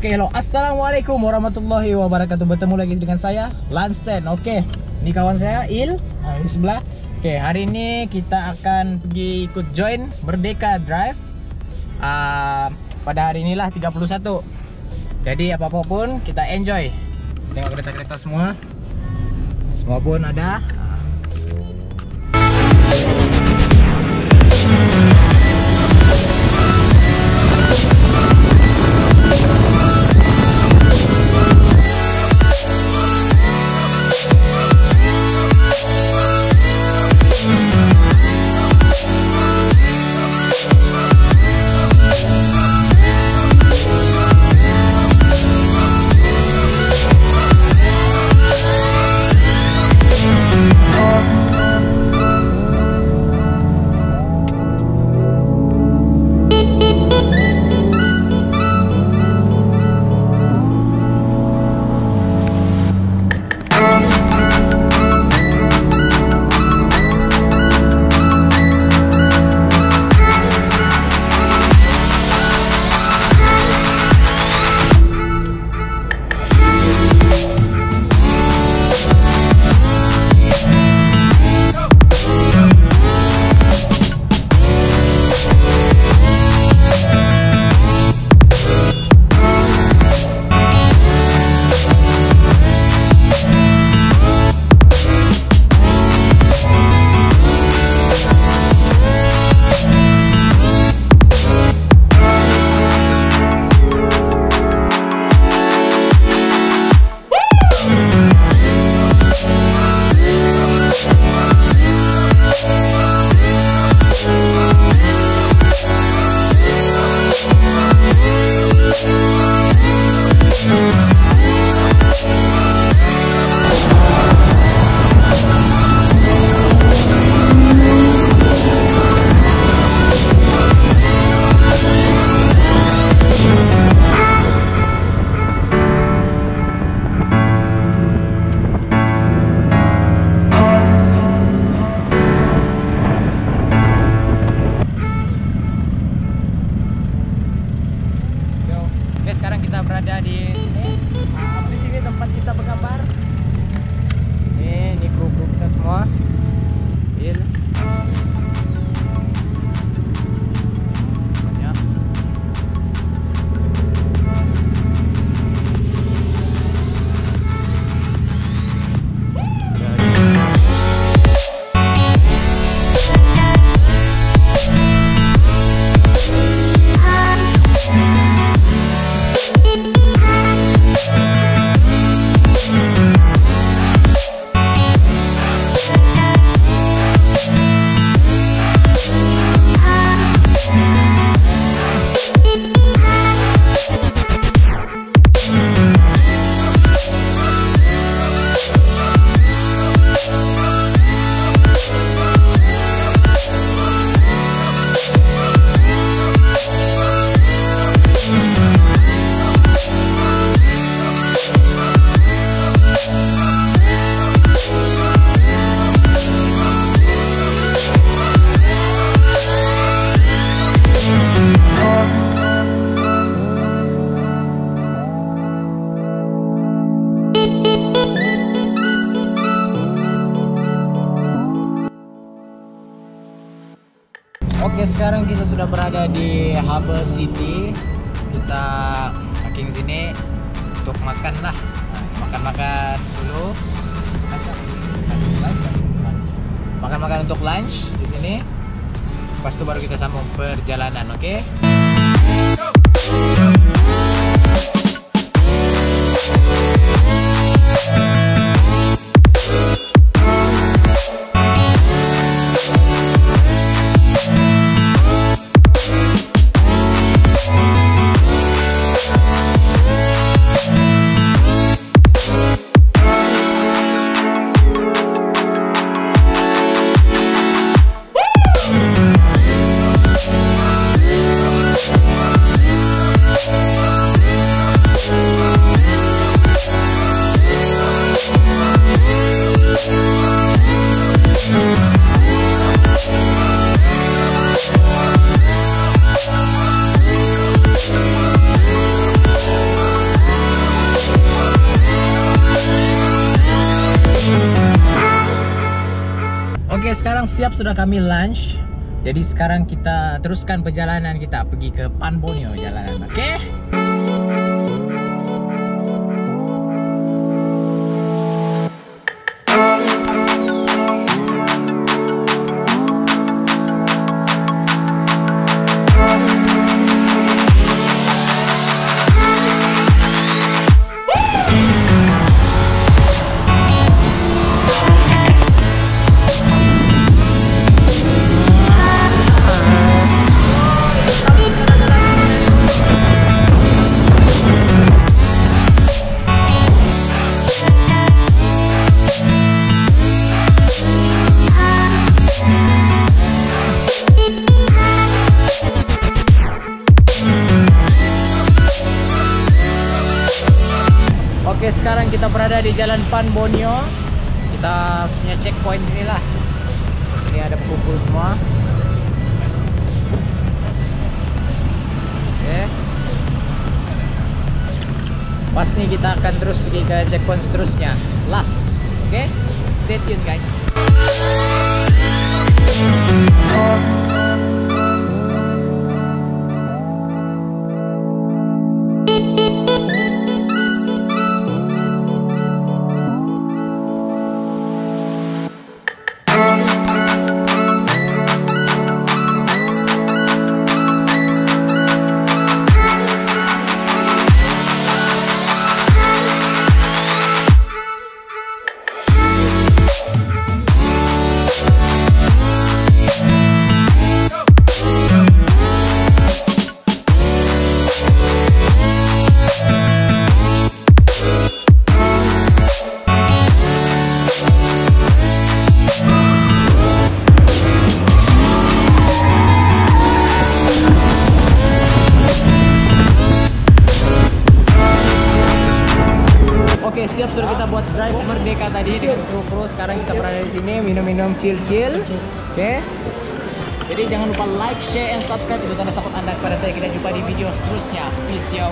Oke, hello, assalamualaikum warahmatullahi wabarakatuh. Bertemu lagi dengan saya Lanstan. Oke, ini kawan saya Il di sebelah. Oke, hari ini kita akan pergi ikut join Merdeka Drive pada hari inilah 31. Jadi apapun kita enjoy. Tengok kereta-kereta semua pun ada. Berada di sini. Di sini tempat kita bergambar. Ini kru-kru kita semua. Il. Banyak. Oke, sekarang kita sudah berada di HABIS City. Kita parking sini untuk makan lah. Makan-makan dulu. Makan-makan untuk lunch di sini. Lepas itu baru kita sambung perjalanan, oke? Oke, sekarang siap sudah kami lunch. Jadi sekarang kita teruskan perjalanan kita pergi ke Panbonyo jalanan. Oke? Oke, sekarang kita berada di Jalan Panbonyo. Kita punya checkpoint sini lah. Ini ada pekumpul semua. Oke. Pas nih kita akan terus pergi ke checkpoint seterusnya. Last. Oke. Stay tune guys. Oke, siap sudah kita buat drive Merdeka tadi dengan kru-kru. Sekarang kita berada di sini minum-minum chill-chill. Oke. Jadi jangan lupa like, share, and subscribe. Itu tanda support Anda kepada saya. Kita jumpa di video seterusnya. Peace yo.